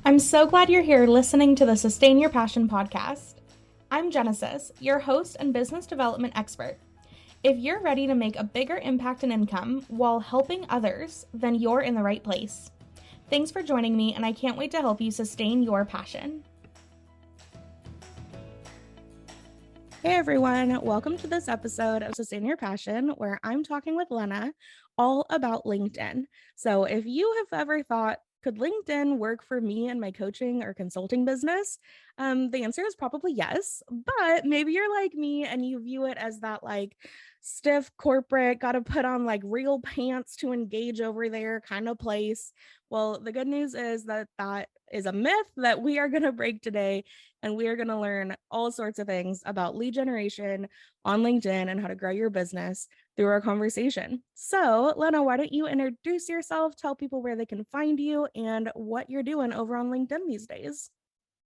I'm so glad you're here listening to the Sustain Your Passion podcast. I'm Genesis, your host and business development expert. If you're ready to make a bigger impact and income while helping others, then you're in the right place. Thanks for joining me, and I can't wait to help you sustain your passion. Hey everyone, welcome to this episode of Sustain Your Passion, where I'm talking with Lena all about LinkedIn. So if you have ever thought, could LinkedIn work for me and my coaching or consulting business? The answer is probably yes, but maybe you're like me and you view it as that stiff corporate, got to put on real pants to engage over there kind of place. Well, the good news is that is a myth that we are going to break today, and we are going to learn all sorts of things about lead generation on LinkedIn and how to grow your business through our conversation. So, Lena, why don't you introduce yourself, tell people where they can find you and what you're doing over on LinkedIn these days?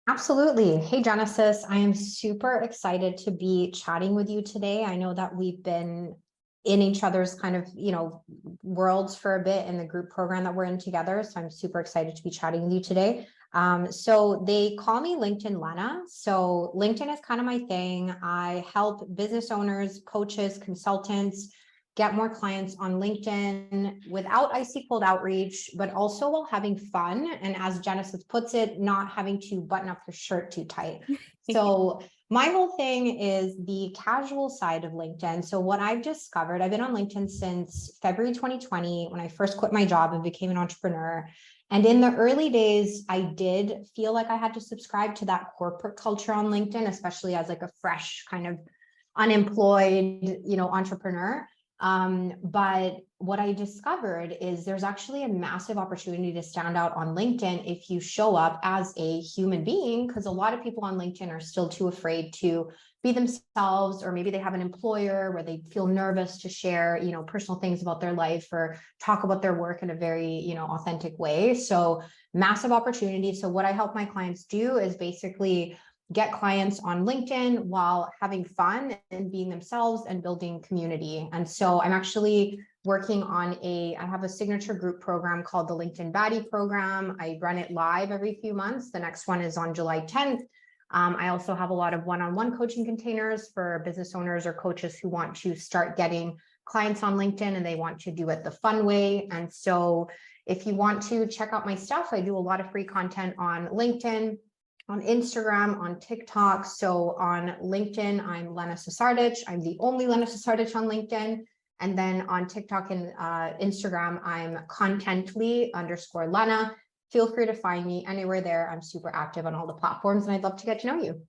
Absolutely. Hey, Genesis, I am super excited to be chatting with you today. I know that we've been in each other's worlds for a bit in the group program that we're in together. So I'm super excited to be chatting with you today. So they call me LinkedIn Lena. So LinkedIn is kind of my thing. I help business owners, coaches, consultants get more clients on LinkedIn without icy cold outreach, but also while having fun. And as Genesis puts it, not having to button up your shirt too tight. So my whole thing is the casual side of LinkedIn. So what I've discovered, I've been on LinkedIn since February 2020, when I first quit my job and became an entrepreneur. And in the early days, I did feel like I had to subscribe to that corporate culture on LinkedIn, especially as a fresh kind of unemployed, entrepreneur. But what I discovered is there's actually a massive opportunity to stand out on LinkedIn if you show up as a human being, because a lot of people on LinkedIn are still too afraid to be themselves, or maybe they have an employer where they feel nervous to share, personal things about their life or talk about their work in a very, authentic way. So massive opportunity. So what I help my clients do is basically get clients on LinkedIn while having fun and being themselves and building community. And so I'm actually working on I have a signature group program called the LinkedIn Baddie program. I run it live every few months. The next one is on July 10th. I also have a lot of one-on-one coaching containers for business owners or coaches who want to start getting clients on LinkedIn and they want to do it the fun way. And so if you want to check out my stuff, I do a lot of free content on LinkedIn, on Instagram, on TikTok. So on LinkedIn, I'm Lena Sesardic. I'm the only Lena Sesardic on LinkedIn. And then on TikTok and Instagram, I'm contently_Lena. Feel free to find me anywhere there. I'm super active on all the platforms and I'd love to get to know you.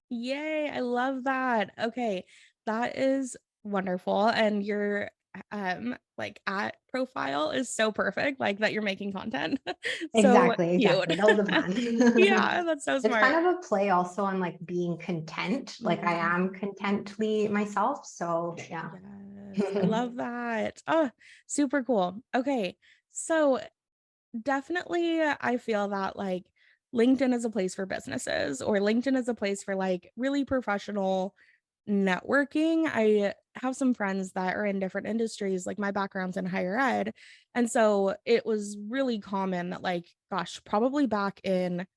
Yay, I love that. Okay, that is wonderful. And your at profile is so perfect, that you're making content. So Exactly. cute. That was the plan. Yeah, that's so smart. It's kind of a play also on being content. I am contently myself. So yeah. Yes, I love that. Oh, super cool. Okay. So definitely I feel that LinkedIn is a place for businesses, or LinkedIn is a place for really professional networking. I have some friends that are in different industries, my background's in higher ed. And so it was really common that probably back in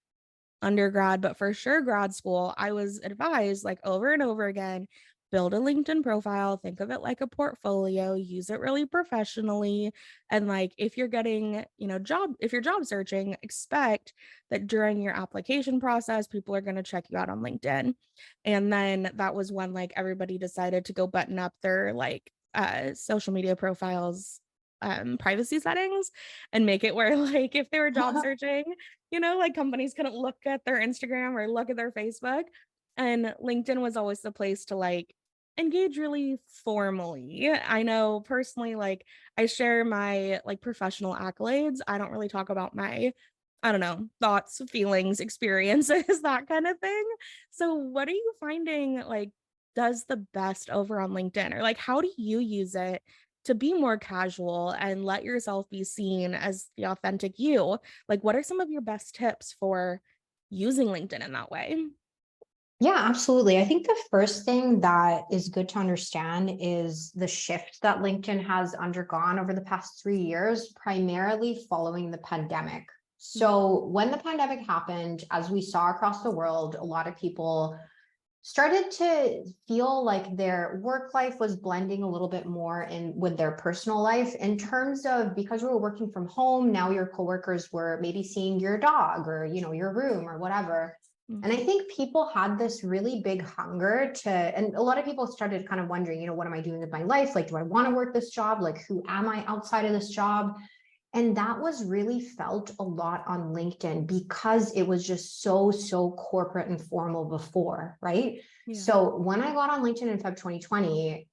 undergrad, but for sure grad school, I was advised over and over again, build a LinkedIn profile, think of it like a portfolio, use it really professionally. And if you're getting, if you're job searching, expect that during your application process, people are going to check you out on LinkedIn. And then that was when everybody decided to go button up their social media profiles privacy settings and make it where if they were job searching, companies couldn't look at their Instagram or look at their Facebook. And LinkedIn was always the place to engage really formally. I know personally, I share my professional accolades. I don't really talk about my, I don't know, thoughts, feelings, experiences, that kind of thing. So what are you finding does the best over on LinkedIn, or how do you use it to be more casual and let yourself be seen as the authentic you? What are some of your best tips for using LinkedIn in that way? Yeah, absolutely. I think the first thing that is good to understand is the shift that LinkedIn has undergone over the past 3 years, primarily following the pandemic. So when the pandemic happened, as we saw across the world, a lot of people started to feel like their work life was blending a little bit more in with their personal life, in terms of, because we were working from home, now your coworkers were maybe seeing your dog or, you know, your room or whatever. And I Mhm. think people had this really big hunger to, and a lot of people started kind of wondering, you know, what am I doing with my life? Like, do I want to work this job? Like, who am I outside of this job? And that was really felt a lot on LinkedIn because it was just so corporate and formal before, right? Yeah. So when I got on LinkedIn in Feb 2020,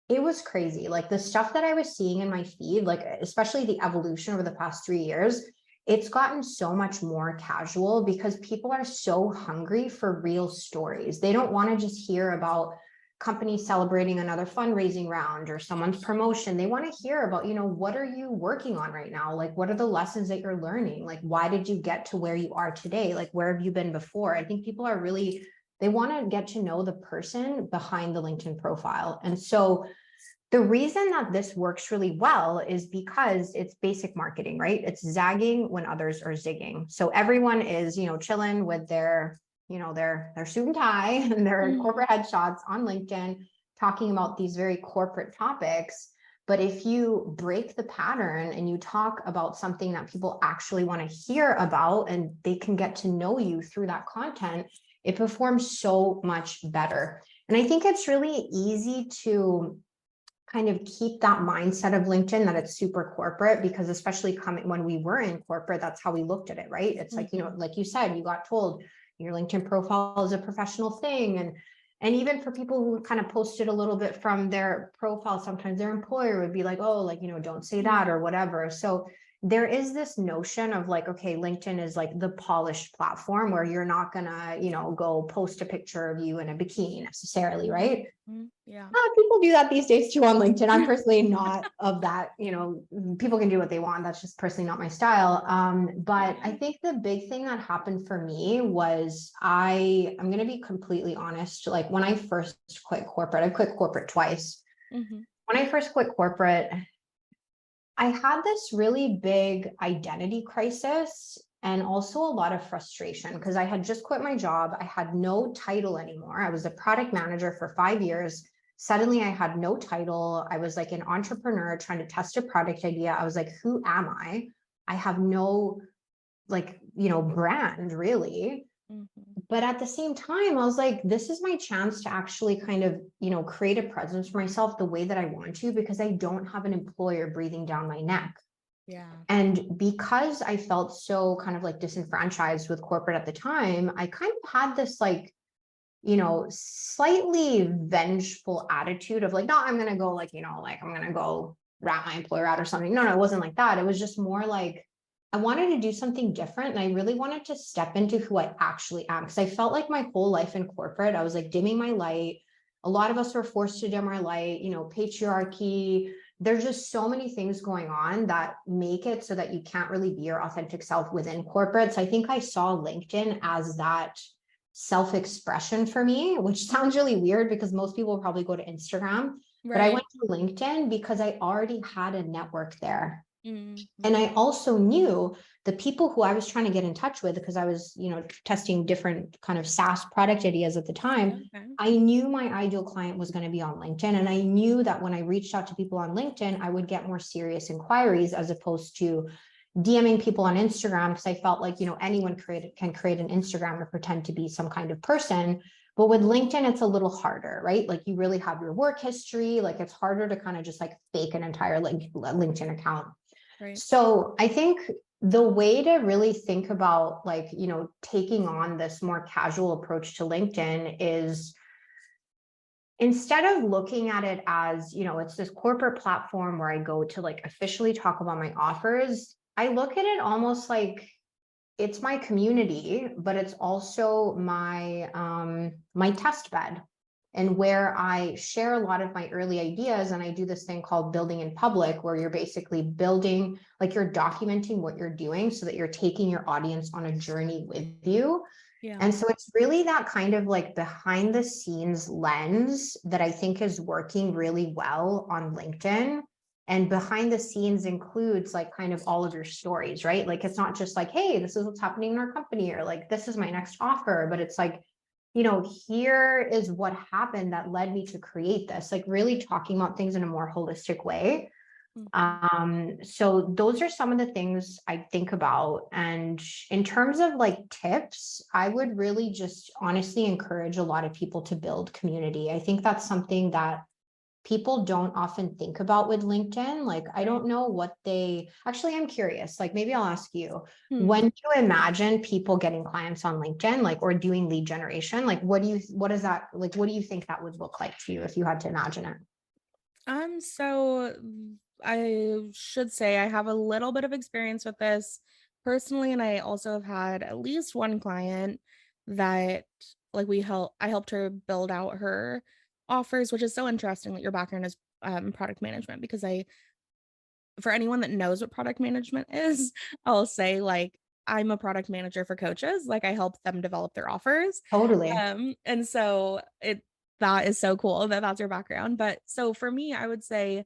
it was crazy. Like the stuff that I was seeing in my feed, like especially the evolution over the past 3 years, it's gotten so much more casual because people are so hungry for real stories. They don't want to just hear about companies celebrating another fundraising round or someone's promotion. They want to hear about, you know, what are you working on right now? Like, what are the lessons that you're learning? Like, why did you get to where you are today? Like, where have you been before? I think people are really, they want to get to know the person behind the LinkedIn profile. And so the reason that this works really well is because it's basic marketing, right? It's zagging when others are zigging. So everyone is, you know, chilling with their, you know, their suit and tie and their Mhm. corporate headshots on LinkedIn, talking about these very corporate topics. But if you break the pattern and you talk about something that people actually want to hear about and they can get to know you through that content, it performs so much better. And I think it's really easy to kind of keep that mindset of LinkedIn that it's super corporate, because especially coming when we were in corporate, that's how we looked at it, right? It's like, you know, Mhm. like you said, you got told your LinkedIn profile is a professional thing. And even for people who kind of posted a little bit from their profile, sometimes their employer would be like, oh, like, you know, don't say that Yeah. or whatever. So there is this notion of like, okay, LinkedIn is like the polished platform where you're not gonna, you know, go post a picture of you in a bikini necessarily, right? Mhm. Yeah. People do that these days too on LinkedIn. I'm personally not of that, you know, people can do what they want. That's just personally not my style. But I think the big thing that happened for me was I'm going to be completely honest. Like when I first quit corporate, I quit corporate twice. Mhm. When I first quit corporate, I had this really big identity crisis and also a lot of frustration because I had just quit my job. I had no title anymore. I was a product manager for 5 years. Suddenly, I had no title. I was like an entrepreneur trying to test a product idea. I was like, who am I? I have no, like, you know, brand really. Mhm. But at the same time, I was like, this is my chance to actually kind of, you know, create a presence for myself the way that I want to, because I don't have an employer breathing down my neck. Yeah. And because I felt so kind of like disenfranchised with corporate at the time, I kind of had this like, you know, slightly vengeful attitude of like, no, I'm going to go like, you know, like I'm going to go rat my employer out or something. No, it wasn't like that. It was just more like, I wanted to do something different. And I really wanted to step into who I actually am. Because I felt like my whole life in corporate, I was like dimming my light. A lot of us were forced to dim our light, you know, patriarchy. There's just so many things going on that make it so that you can't really be your authentic self within corporate. So I think I saw LinkedIn as that self-expression for me, which sounds really weird because most people probably go to Instagram, but I Right. went to LinkedIn because I already had a network there. And Mhm. I also knew the people who I was trying to get in touch with, because I was, you know, testing different kind of SaaS product ideas at the time. Okay. I knew my ideal client was going to be on LinkedIn. And I knew that when I reached out to people on LinkedIn, I would get more serious inquiries as opposed to DMing people on Instagram, because I felt like, you know, anyone can create an Instagram or pretend to be some kind of person. But with LinkedIn, it's a little harder, right? Like you really have your work history. Like it's harder to kind of just like fake an entire LinkedIn account. Right. So I think the way to really think about like, you know, taking on this more casual approach to LinkedIn is, instead of looking at it as, you know, it's this corporate platform where I go to like officially talk about my offers, I look at it almost like it's my community, but it's also my test bed, and where I share a lot of my early ideas. And I do this thing called building in public, where you're basically building, like you're documenting what you're doing so that you're taking your audience on a journey with you. Yeah. And so it's really that kind of like behind the scenes lens that I think is working really well on LinkedIn. And behind the scenes includes like kind of all of your stories, right? Like it's not just like, hey, this is what's happening in our company, or like this is my next offer, but it's like, here is what happened that led me to create this, like really talking about things in a more holistic way. Mhm. So those are some of the things I think about. And in terms of like tips, I would really just honestly encourage a lot of people to build community. I think that's something that people don't often think about with LinkedIn. Like, I Right. don't know what actually, I'm curious, like maybe I'll ask you, Hmm. when you imagine people getting clients on LinkedIn, like, or doing lead generation, like, what is that, like, what do you think that would look like to you if you had to imagine it? So I should say I have a little bit of experience with this personally, and I also have had at least one client that like I helped her build out her offers, which is so interesting that your background is product management because I for anyone that knows what product management is, I'll say like I'm a product manager for coaches, like I help them develop their offers. Totally. And so that is so cool that that's your background. But so for me, I would say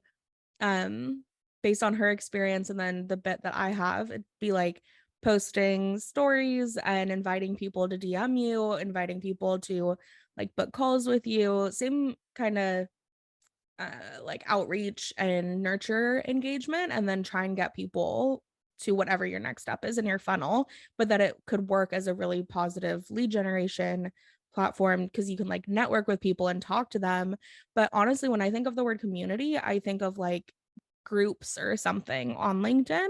um based on her experience and then the bit that I have, it'd be like posting stories and inviting people to DM you, inviting people to like book calls with you, same kind of like outreach and nurture engagement, and then try and get people to whatever your next step is in your funnel, but that it could work as a really positive lead generation platform because you can like network with people and talk to them. But honestly, when I think of the word community, I think of like groups or something on LinkedIn.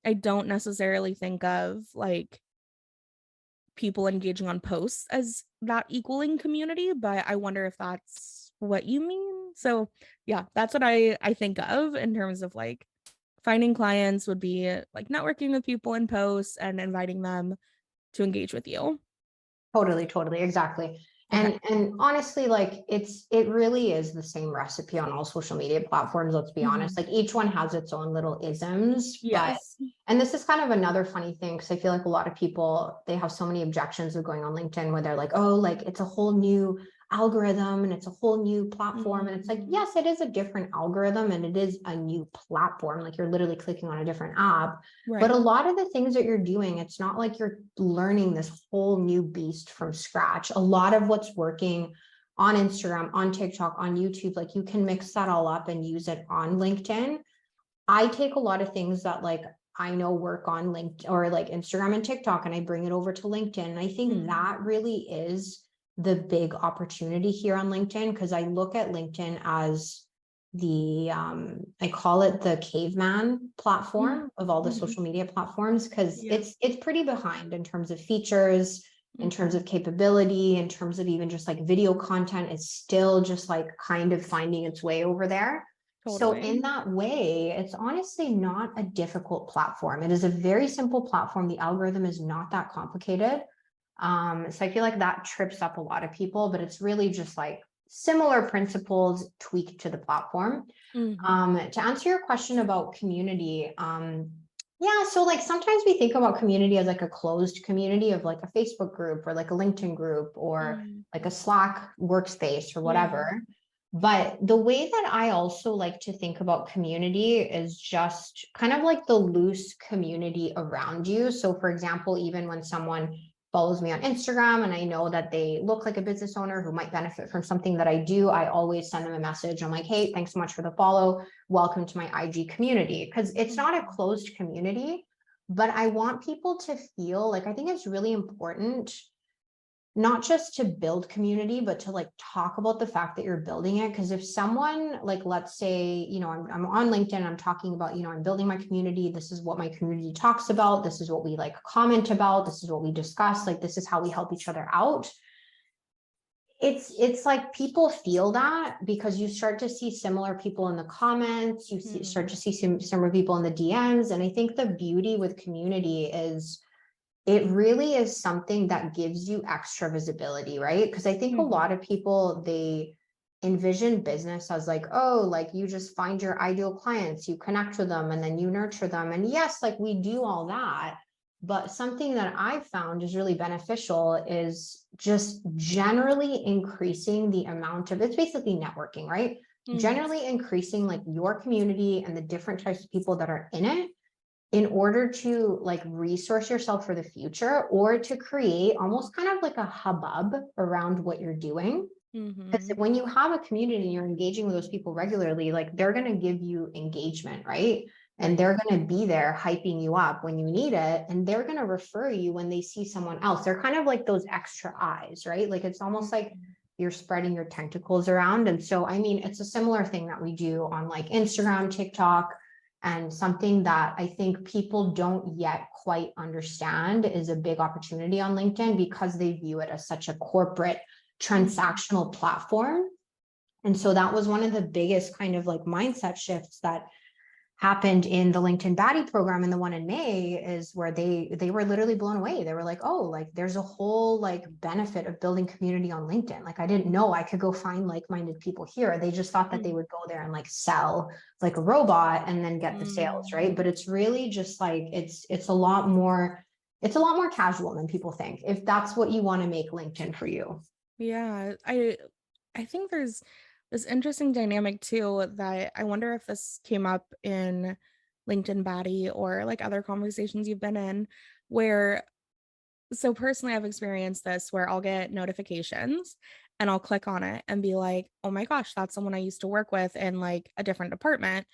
I don't necessarily think of like people engaging on posts as that equaling community, but I wonder if that's what you mean. So, yeah, that's what I think of in terms of like finding clients would be like networking with people in posts and inviting them to engage with you. Totally, totally, exactly. Okay. And honestly, like it really is the same recipe on all social media platforms, let's be honest. Mhm. Like each one has its own little isms, but Yes. and this is kind of another funny thing because I feel like a lot of people they have so many objections of going on LinkedIn where they're like, oh, like it's a whole new algorithm and it's a whole new platform. And it's like, Mhm. yes, it is a different algorithm and it is a new platform. Like you're literally clicking on a different app. But a Right. lot of the things that you're doing, it's not like you're learning this whole new beast from scratch. A lot of what's working on Instagram, on TikTok, on YouTube, like you can mix that all up and use it on LinkedIn. I take a lot of things that like I know work on LinkedIn or like Instagram and TikTok, and I bring it over to LinkedIn. And I think Mhm. that really is the big opportunity here on LinkedIn because I look at LinkedIn as I call it the caveman Mhm. platform of all the Mhm. social media platforms because Yeah. it's pretty behind in terms of features, in terms Mhm. of capability, in terms of even just like video content. It's still just like kind of finding its way over there. So Totally. in that way, it's honestly not a difficult platform. It is a very simple platform. The algorithm is not that complicated. So I feel like that trips up a lot of people, but it's really just like similar principles tweaked to the platform. Mhm. To answer your question about community, yeah, so like sometimes we think about community as like a closed community of like a Facebook group or like a LinkedIn group or Mhm. like a Slack workspace or Yeah. whatever. But the way that I also like to think about community is just kind of like the loose community around you. So, for example, even when someone follows me on Instagram and I know that they look like a business owner who might benefit from something that I do, I always send them a message. I'm like, hey, thanks so much for the follow. Welcome to my IG community. Because it's not a Mhm. closed community, but I want people to feel like I think it's really important not just to build community, but to like talk about the fact that you're building it. Because if someone like, let's say, I'm on LinkedIn, I'm talking about, I'm building my community. This is what my community talks about. This is what we like comment about. This is what we discuss. Like, this is how we help each other out. It's like people feel that because you start to see similar people in the comments, start Mhm. to see similar people in the DMs. And I think the beauty with community is it really is something that gives you extra visibility, right? Because I think a Mhm. lot of people, they envision business as like, oh, like you just find your ideal clients, you connect with them, and then you nurture them. And yes, like we do all that. But something that I've found is really beneficial is just generally increasing the amount of it's basically networking, right? generally increasing like your community and the different types of people that are in it in order to like resource yourself for the future, or to create almost kind of like a hubbub around what you're doing. Because Mm-hmm. when you have a community and you're engaging with those people regularly, like they're going to give you engagement, right? And Right. they're going to be there hyping you up when you need it. And they're going to refer you when they see someone else. They're kind of like those extra eyes, right? Like it's almost like Mhm. you're spreading your tentacles around. And so, I mean, it's a similar thing that we do on like Instagram, TikTok, and something that I think people don't yet quite understand is a big opportunity on LinkedIn, because they view it as such a corporate Mhm. transactional platform. And so that was one of the biggest kind of like mindset shifts that happened in the LinkedIn Baddie program, and the one in May is where they were literally blown away. They were like, oh, like there's a whole like benefit of building community on LinkedIn. Like I didn't know I could go find like-minded people here. They just thought that they would go there and like sell like a robot and then get the sales, right? But it's really just like it's a lot more, it's a lot more casual than people think, if that's what you want to make LinkedIn for you. Yeah, I think there's this interesting dynamic too that I wonder if this came up in LinkedIn Baddie or like other conversations you've been in, where so personally I've experienced this where I'll get notifications and I'll click on it and be like, "Oh my gosh, that's someone I used to work with in like a different department.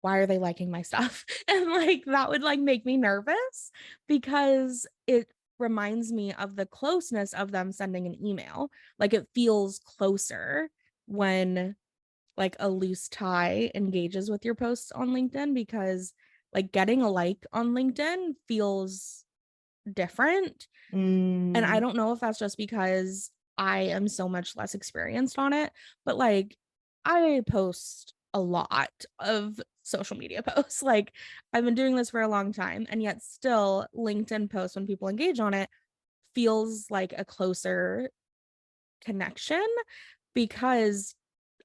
Why are they liking my stuff?" And like that would like make me nervous because it reminds me of the closeness of them sending an email. Like it feels closer when like a loose tie engages with your posts on LinkedIn, because like getting a like on LinkedIn feels different. And I Mm, don't know if that's just because I am so much less experienced on it, but like I post a lot of social media posts. Like I've been doing this for a long time, and yet still LinkedIn posts, when people engage on it, feels like a closer connection, because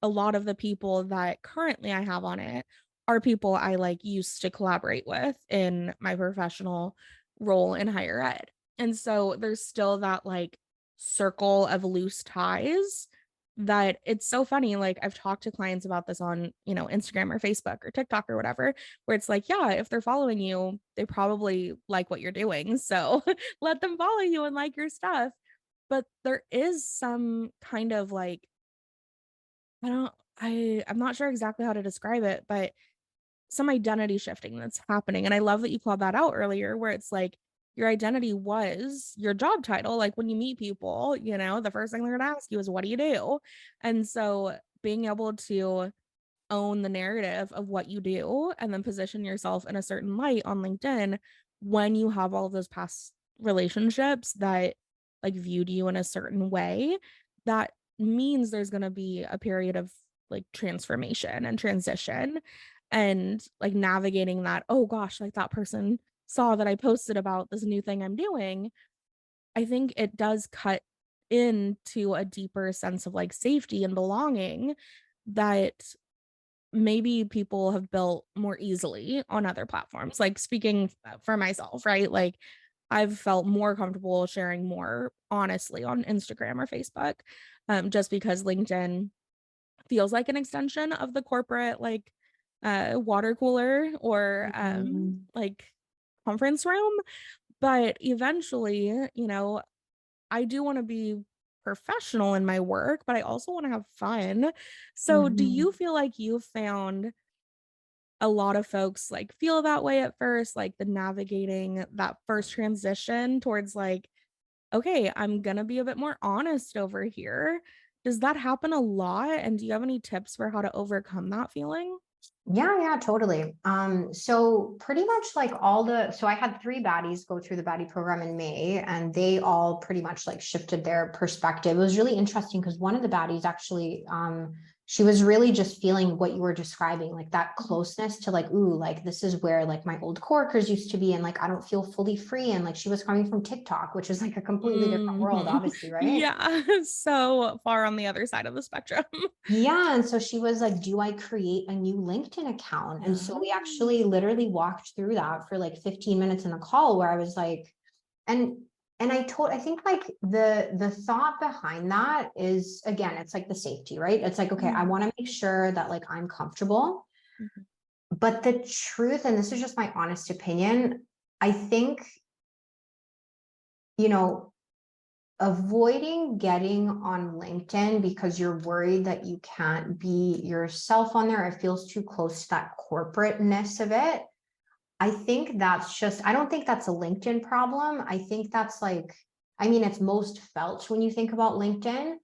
a lot of the people that currently I have on it are people I like used to collaborate with in my professional role in higher ed. And so there's still that like circle of loose ties that it's so funny. Like I've talked to clients about this on, Instagram or Facebook or TikTok or whatever, where it's like, yeah, if they're following you, they probably like what you're doing. So let them follow you and like your stuff. But there is some kind of like, I don't I'm not sure exactly how to describe it, but some identity shifting that's happening. And I love that you called that out earlier, where it's like your identity was your job title. Like when you meet people, the first thing they're gonna ask you is, what do you do? And so being able to own the narrative of what you do and then position yourself in a certain light on LinkedIn, when you have all of those past relationships that like viewed you in a certain way, that means there's going to be a period of like transformation and transition, and like navigating that, oh gosh, like that person saw that I posted about this new thing I'm doing. I think it does cut into a deeper sense of like safety and belonging that maybe people have built more easily on other platforms. Like speaking for myself, right? Like I've felt more comfortable sharing more honestly on Instagram or Facebook, just because LinkedIn feels like an extension of the corporate like water cooler or mm, like conference room. But eventually, I do want to be professional in my work, but I also want to have fun. So, do mhm. you feel like you found a lot of folks like feel that way at first, like the navigating that first transition towards like, okay, I'm gonna be a bit more honest over here? Does that happen a lot? And do you have any tips for how to overcome that feeling? Yeah, yeah, totally. So pretty much like so I had three baddies go through the baddie program in May, and they all pretty much like shifted their perspective. It was really interesting because one of the baddies actually, she was really just feeling what you were describing, like that closeness to like, ooh, like this is where like my old coworkers used to be, and like I don't feel fully free. And like she was coming from TikTok, which is like a completely different world, Mhm. obviously, right? Yeah, so far on the other side of the spectrum. Yeah. And so she was like, do I create a new LinkedIn account? And so we Oh. actually literally walked through that for like 15 minutes in a call where I was like, and I think like the thought behind that is, again, it's like the safety, right? It's like, okay, I want to make sure that like I'm comfortable. Mhm. But the truth, and this is just my honest opinion, I think, you know, avoiding getting on LinkedIn because you're worried that you can't be yourself on there, it feels too close to that corporateness of it. I think that's just, I don't think that's a LinkedIn problem. I think that's like, I mean, it's most felt when you think about LinkedIn,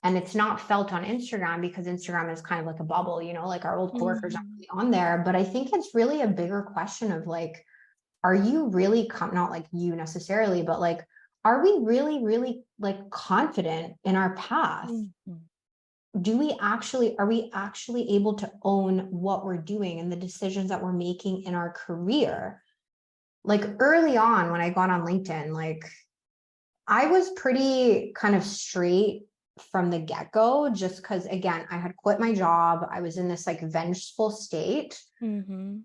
and it's not felt on Instagram because Instagram is kind of like a bubble, you know, like our old coworkers aren't Mhm. really on there. But I think it's really a bigger question of like, are you really not like you necessarily, but like, are we really, really like confident in our path? Mhm. Are we actually able to own what we're doing and the decisions that we're making in our career? Like early on when I got on LinkedIn, like I was pretty kind of straight from the get-go, just because again, I had quit my job. I was in this like vengeful state, Mhm.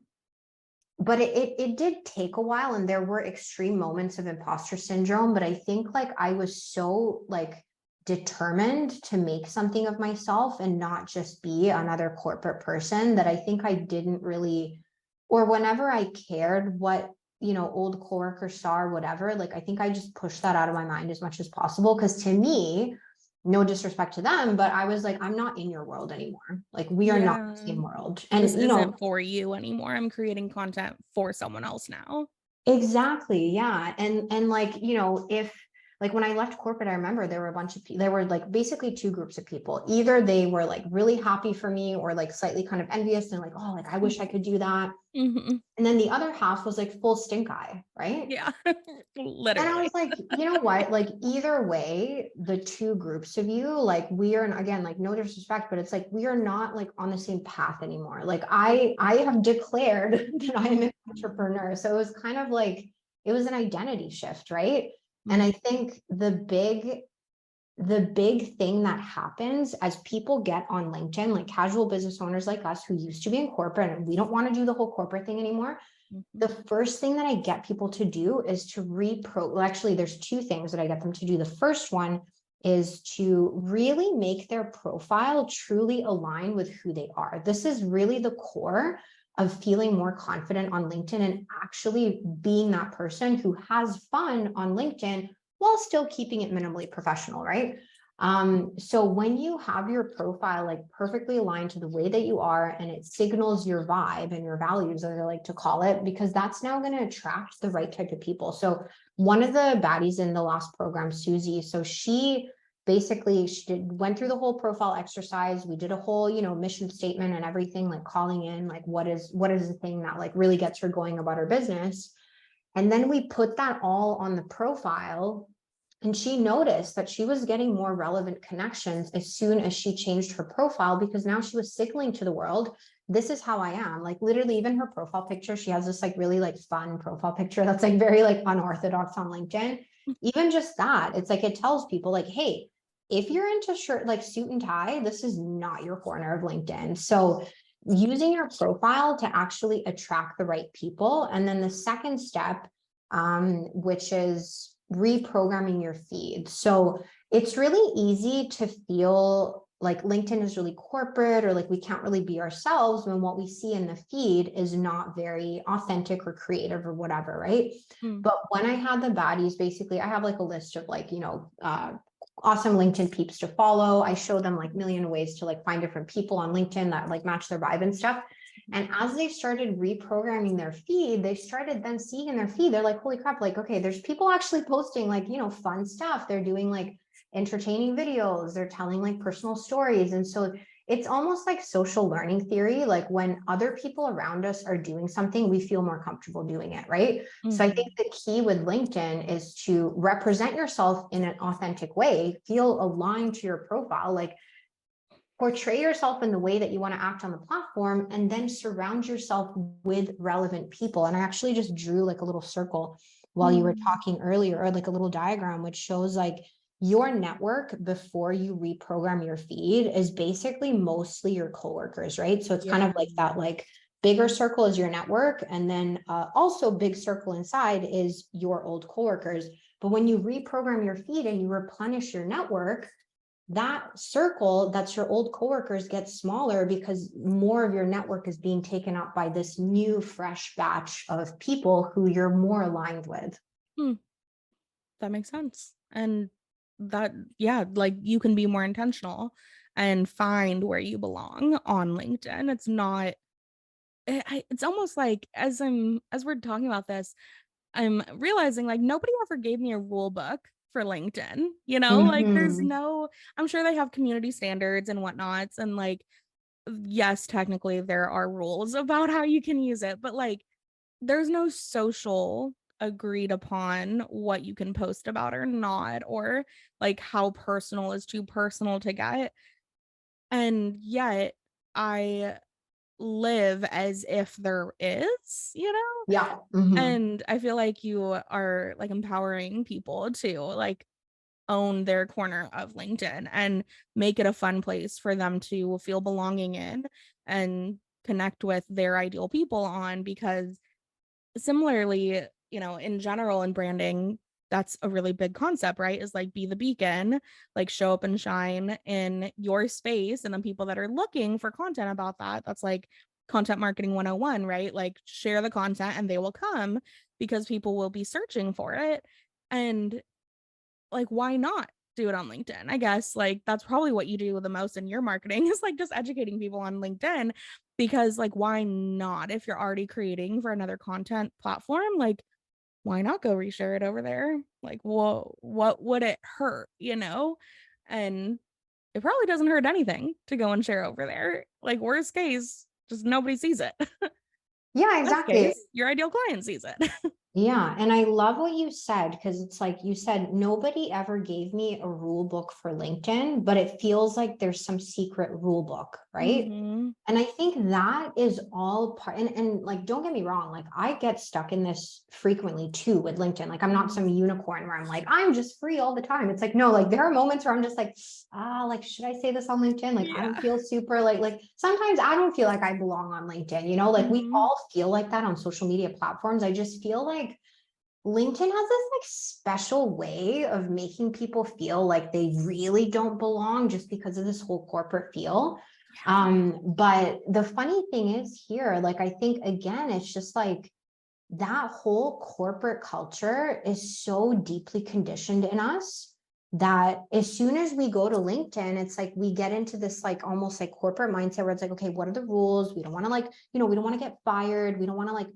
but it did take a while, and there were extreme moments of imposter syndrome. But I think like I was so like determined to make something of myself and not just be another corporate person, that I think I didn't really, or whenever I cared what, you know, old coworkers saw or whatever, like I think I just pushed that out of my mind as much as possible. Because to me, no disrespect to them, but I was like, I'm not in your world anymore. Like we are not Yeah. the same world. This And you know, isn't for you anymore. I'm creating content for someone else now. exactly. Yeah. And like, you know, if like when I left corporate, I remember there were a bunch of people, there were like basically two groups of people. Either they were like really happy for me or like slightly kind of envious and like, oh, like I wish I could do that. Mhm. And then the other half was like full stink eye, right? Yeah. And I Literally. was like, you know what? Like either way, the two groups of you, like we are, and again, like no disrespect, but it's like we are not like on the same path anymore. Like I have declared that I am an entrepreneur. So it was kind of like it was an identity shift, right? And I Mhm. think the big thing that happens as people get on LinkedIn, like casual business owners like us who used to be in corporate and we don't want to do the whole corporate thing anymore, Mhm. the first thing that I get people to do is to well, actually, there's two things that I get them to do. The first one is to really make their profile truly align with who they are. This is really the core of feeling more confident on LinkedIn and actually being that person who has fun on LinkedIn while still keeping it minimally professional, right? So when you have your profile like perfectly aligned to the way that you are, and it signals your vibe and your values, as I like to call it, because that's now going to attract the right type of people. So one of the baddies in the last program, Susie, so she basically went through the whole profile exercise. We did a whole, you know, mission statement and everything, like calling in like what is the thing that like really gets her going about her business. And then we put that all on the profile, and she noticed that she was getting more relevant connections as soon as she changed her profile, because now she was signaling to the world, this is how I am. Like literally, even her profile picture, she has this like really like fun profile picture that's like very like unorthodox on LinkedIn. Even just that, it's like it tells people like, hey, if you're into shirt like suit and tie, this is not your corner of LinkedIn. So using your profile to actually attract the right people. And then the second step, which is reprogramming your feed. So it's really easy to feel like LinkedIn is really corporate, or like we can't really be ourselves when what we see in the feed is not very authentic or creative or whatever, right? Mm. But when I had the baddies, basically I have like a list of like, you know, awesome LinkedIn peeps to follow. I show them like million ways to like find different people on LinkedIn that like match their vibe and stuff. And as they started reprogramming their feed, they started then seeing in their feed, they're like, holy crap, like, okay, there's people actually posting like, you know, fun stuff. They're doing like entertaining videos, they're telling like personal stories. And so it's almost like social learning theory. Like when other people around us are doing something, we feel more comfortable doing it, right? So I think Mhm. the key with LinkedIn is to represent yourself in an authentic way, feel aligned to your profile, like portray yourself in the way that you want to act on the platform, and then surround yourself with relevant people. And I actually just drew like a little circle while you were Mm. talking earlier, or like a little diagram, which shows like your network before you reprogram your feed is basically mostly your coworkers, right? So it's kind of Yeah. like that, like bigger circle is your network. And then also big circle inside is your old coworkers. But when you reprogram your feed and you replenish your network, that circle that's your old coworkers gets smaller because more of your network is being taken up by this new fresh batch of people who you're more aligned with. Hmm, that makes sense. And that, yeah, like you can be more intentional and find where you belong on LinkedIn. It's not, it's almost like as we're talking about this, I'm realizing like nobody ever gave me a rule book for LinkedIn, you know, like there's Mm-hmm. no, I'm sure they have community standards and whatnots. And like, yes, technically there are rules about how you can use it, but like there's no social agreed upon what you can post about or not, or like how personal is too personal to get. And yet I live as if there is, you know? Yeah. Mm-hmm. And I feel like you are like empowering people to like own their corner of LinkedIn and make it a fun place for them to feel belonging in and connect with their ideal people on. Because similarly, you know, in general in branding, that's a really big concept, right? Is like be the beacon, like show up and shine in your space. And then people that are looking for content about that, that's like content marketing 101, right? Like share the content and they will come because people will be searching for it. And like, why not do it on LinkedIn? I guess like that's probably what you do the most in your marketing is like just educating people on LinkedIn, because like why not? If you're already creating for another content platform, like why not go reshare it over there? Like, what would it hurt, you know? And it probably doesn't hurt anything to go and share over there. Like worst case, just nobody sees it. Yeah, Best exactly. case, your ideal client sees it. Yeah, and I love what you said because it's like you said, nobody ever gave me a rule book for LinkedIn, but it feels like there's some secret rule book, right? Mm-hmm. And I think that is all part, and like, don't get me wrong, like I get stuck in this frequently too with LinkedIn. Like I'm not some unicorn where I'm like, I'm just free all the time. It's like, no, like there are moments where I'm just like, like, should I say this on LinkedIn? Like, I don't Yeah. feel super like sometimes I don't feel like I belong on LinkedIn, you know, like we Mm-hmm. all feel like that on social media platforms. I just feel like LinkedIn has this like special way of making people feel like they really don't belong just because of this whole corporate feel. But the funny thing is here, like I think again, it's just like that whole corporate culture is so deeply conditioned in us that as soon as we go to LinkedIn, it's like we get into this like almost like corporate mindset where it's like, okay, what are the rules? We don't want to like, we don't want to get fired. We don't want to like,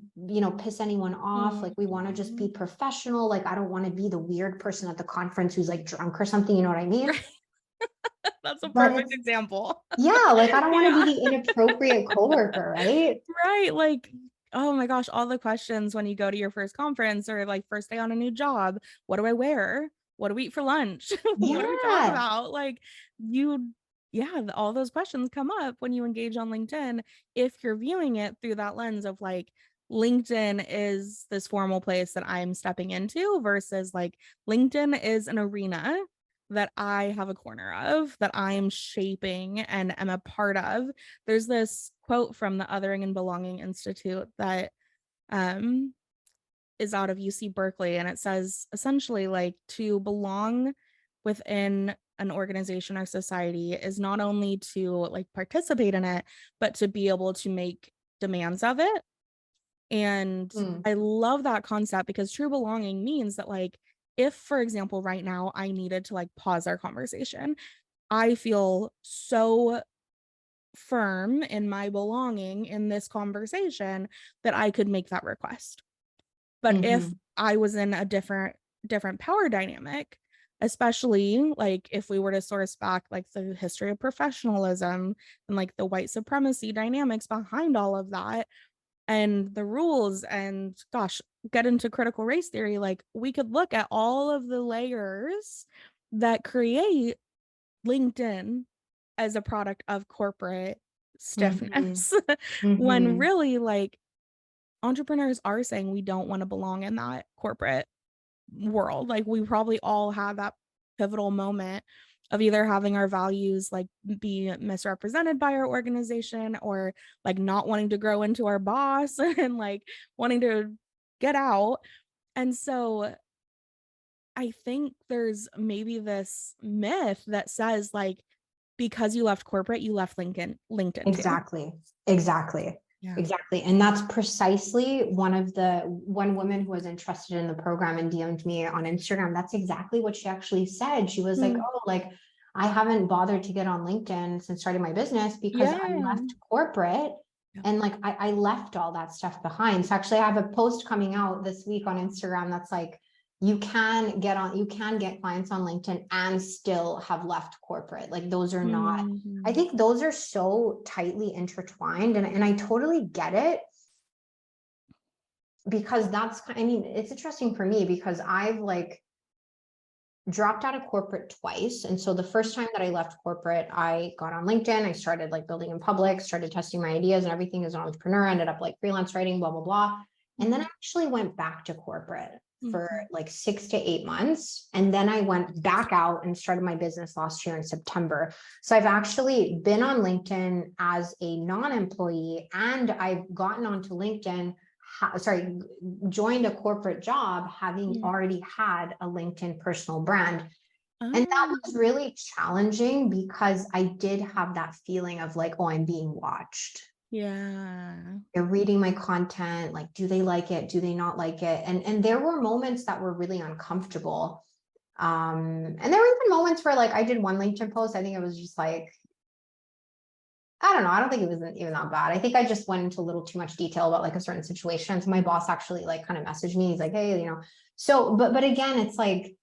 piss anyone off. Like we want to just Mm-hmm. be professional. Like I don't want to be the weird person at the conference who's like drunk or something. You know what I mean? Right. That's a But perfect it's, example. yeah, like I don't want to be Yeah. the inappropriate coworker, right? Right. Like, oh my gosh, all the questions when you go to your first conference or like first day on a new job. What do I wear? What do we eat for lunch? What do we talk Yeah. about? Like, you, yeah, all those questions come up when you engage on LinkedIn if you're viewing it through that lens of like, LinkedIn is this formal place that I'm stepping into versus like LinkedIn is an arena that I have a corner of that I'm shaping and am a part of. There's this quote from the Othering and Belonging Institute that um, is out of UC Berkeley, and it says essentially like to belong within an organization or society is not only to like participate in it, but to be able to make demands of it. And Mm, I love that concept because true belonging means that like if for example right now I needed to like pause our conversation, I feel so firm in my belonging in this conversation that I could make that request. But if mhm, I was in a different power dynamic, especially like if we were to source back like the history of professionalism and like the white supremacy dynamics behind all of that and the rules and gosh, get into critical race theory, like we could look at all of the layers that create LinkedIn as a product of corporate mhm, stiffness when mhm. really like entrepreneurs are saying we don't want to belong in that corporate world. Like we probably all have that pivotal moment of either having our values like be misrepresented by our organization, or like not wanting to grow into our boss and like wanting to get out. And so I think there's maybe this myth that says like because you left corporate, you left LinkedIn too. Exactly. Exactly. Yeah. Exactly. And that's precisely one woman who was interested in the program and DM'd me on Instagram. That's exactly what she actually said. She was like, Mm. oh, like I haven't bothered to get on LinkedIn since starting my business because I Yeah. left corporate Yeah. and like I left all that stuff behind. So actually I have a post coming out this week on Instagram that's like, you can get clients on LinkedIn and still have left corporate. Like those are not, I Mhm. think those are so tightly intertwined, and I totally get it because I mean, it's interesting for me because I've like dropped out of corporate twice. And so the first time that I left corporate, I got on LinkedIn, I started like building in public, started testing my ideas and everything as an entrepreneur, ended up like freelance writing, blah, blah, blah. And then I Mhm. actually went back to corporate for Mhm. like 6 to 8 months. And then I went back out and started my business last year in September. So I've actually been on LinkedIn as a non-employee, and I've gotten onto LinkedIn joined a corporate job having Mm. already had a LinkedIn personal brand. And that Oh, was really challenging because I did have that feeling of like, oh, I'm being watched. yeah. They're reading my content. Like, do they like it? Do they not like it? And there were moments that were really uncomfortable. And there were even moments where like I did one LinkedIn post. I think it was just like, I don't know. I don't think it was even that bad. I think I just went into a little too much detail about like a certain situation. So my boss actually like kind of messaged me. He's like, hey, so, but again, it's like,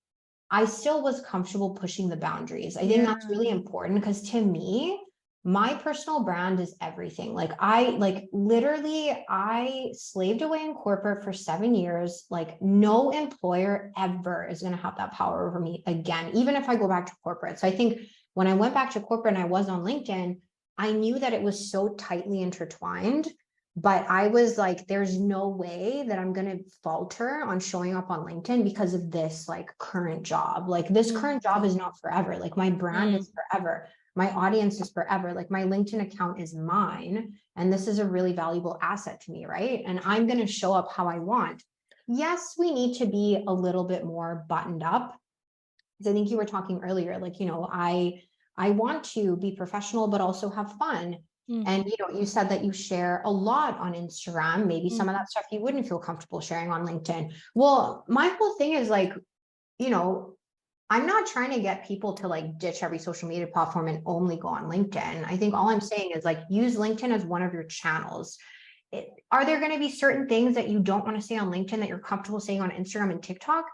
I still was comfortable pushing the boundaries. I think that's really Yeah. important because to me, my personal brand is everything. Like like literally I slaved away in corporate for 7 years. Like no employer ever is going to have that power over me again, even if I go back to corporate. So I think when I went back to corporate and I was on LinkedIn, I knew that it was so tightly intertwined, but I was like, there's no way that I'm going to falter on showing up on LinkedIn because of this like current job. Like this current job is Mhm. not forever. Like my brand Mm. is forever. My audience is forever. Like my LinkedIn account is mine. And this is a really valuable asset to me. Right. And I'm going to show up how I want. Yes, we need to be a little bit more buttoned up. I think you were talking earlier, like, I want to be professional, but also have fun. And, Mhm. you said that you share a lot on Instagram. Maybe some of Mhm. that stuff you wouldn't feel comfortable sharing on LinkedIn. Well, my whole thing is like, you know, I'm not trying to get people to like ditch every social media platform and only go on LinkedIn. I think all I'm saying is like use LinkedIn as one of your channels. Are there going to be certain things that you don't want to say on LinkedIn that you're comfortable saying on Instagram and TikTok?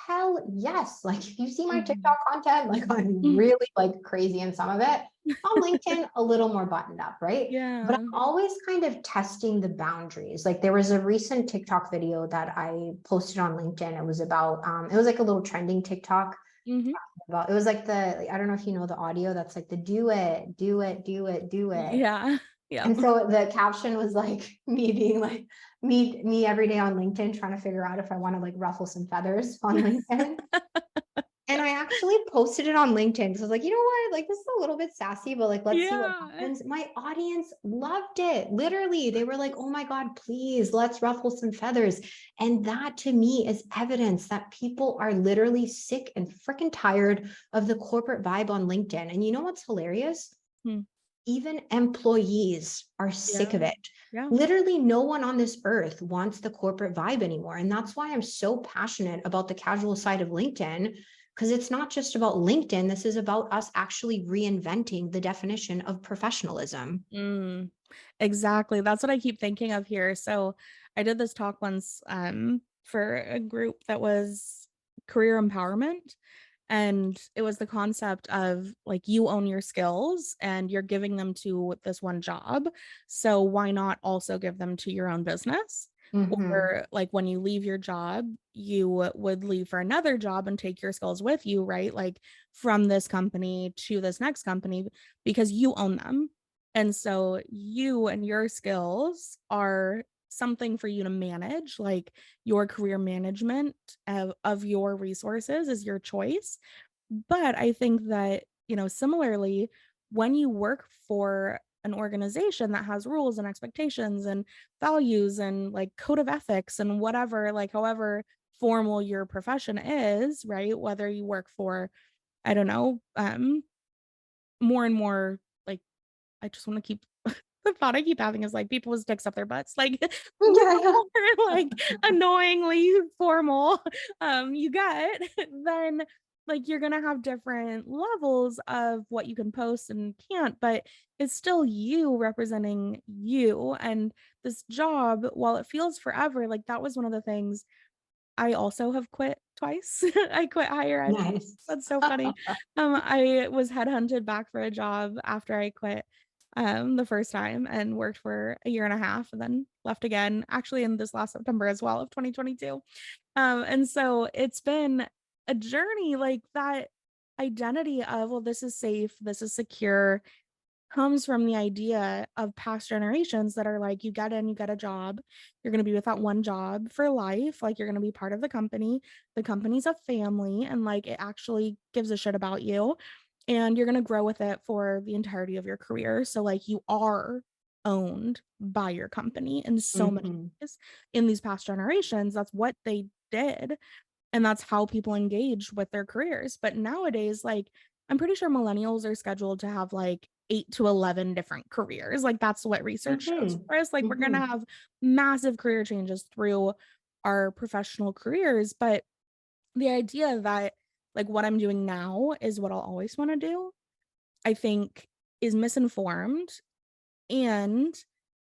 Hell yes. Like if you see my Mhm. TikTok content, like I'm Mm. really like crazy in some of it. On LinkedIn, a little more buttoned up, right? But Yeah. I'm always kind of testing the boundaries. Like there was a recent TikTok video that I posted on LinkedIn. It was about it was like a little trending TikTok Mhm. about, it was like I don't know if you know the audio that's like the do it, do it, do it, do it. Yeah. Yep. And so the caption was like me being like me every day on LinkedIn trying to figure out if I want to like ruffle some feathers on LinkedIn. And I actually posted it on LinkedIn because I was like, you know what? Like this is a little bit sassy, but like let's see what Yeah. happens. My audience loved it. Literally, they were like, oh my God, please let's ruffle some feathers. And that to me is evidence that people are literally sick and freaking tired of the corporate vibe on LinkedIn. And you know what's hilarious? Hmm. Even employees are sick Yeah. of it. Yeah. Literally, no one on this earth wants the corporate vibe anymore. And that's why I'm so passionate about the casual side of LinkedIn, because it's not just about LinkedIn. This is about us actually reinventing the definition of professionalism. Mm. Exactly. That's what I keep thinking of here. So I did this talk once for a group that was career empowerment. And it was the concept of like you own your skills and you're giving them to this one job. So why not also give them to your own business? Mm-hmm. Or like when you leave your job, you would leave for another job and take your skills with you, right? Like from this company to this next company because you own them. And so you and your skills are something for you to manage, like your career management of your resources is your choice. But I think that similarly, when you work for an organization that has rules and expectations and values and like code of ethics and whatever, like however formal your profession is, right? Whether you work for, I don't know, more and more like, I just want to keep the thought I keep having is like people with sticks up their butts, like more Yeah, and more like annoyingly formal you get, then like you're gonna have different levels of what you can post and can't, but it's still you representing you. And this job, while it feels forever, like that was one of the things I also have quit twice. I quit higher ed. nice. That's so funny. I was headhunted back for a job after I quit the first time and worked for a year and a half and then left again, actually in this last September as well of 2022. And so it's been a journey, like that identity of, well, this is safe, this is secure, comes from the idea of past generations that are like, you get in, you get a job, you're going to be with that one job for life, like you're going to be part of the company's a family, and like it actually gives a shit about you, and you're going to grow with it for the entirety of your career. So like you are owned by your company in so many Hmm. ways. In these past generations, that's what they did, and that's how people engage with their careers. But nowadays, like I'm pretty sure millennials are scheduled to have like 8 to 11 different careers. Like that's what research shows Hmm. for us. Like we're going to Hmm. have massive career changes through our professional careers, but the idea that like what I'm doing now is what I'll always want to do, I think is misinformed, and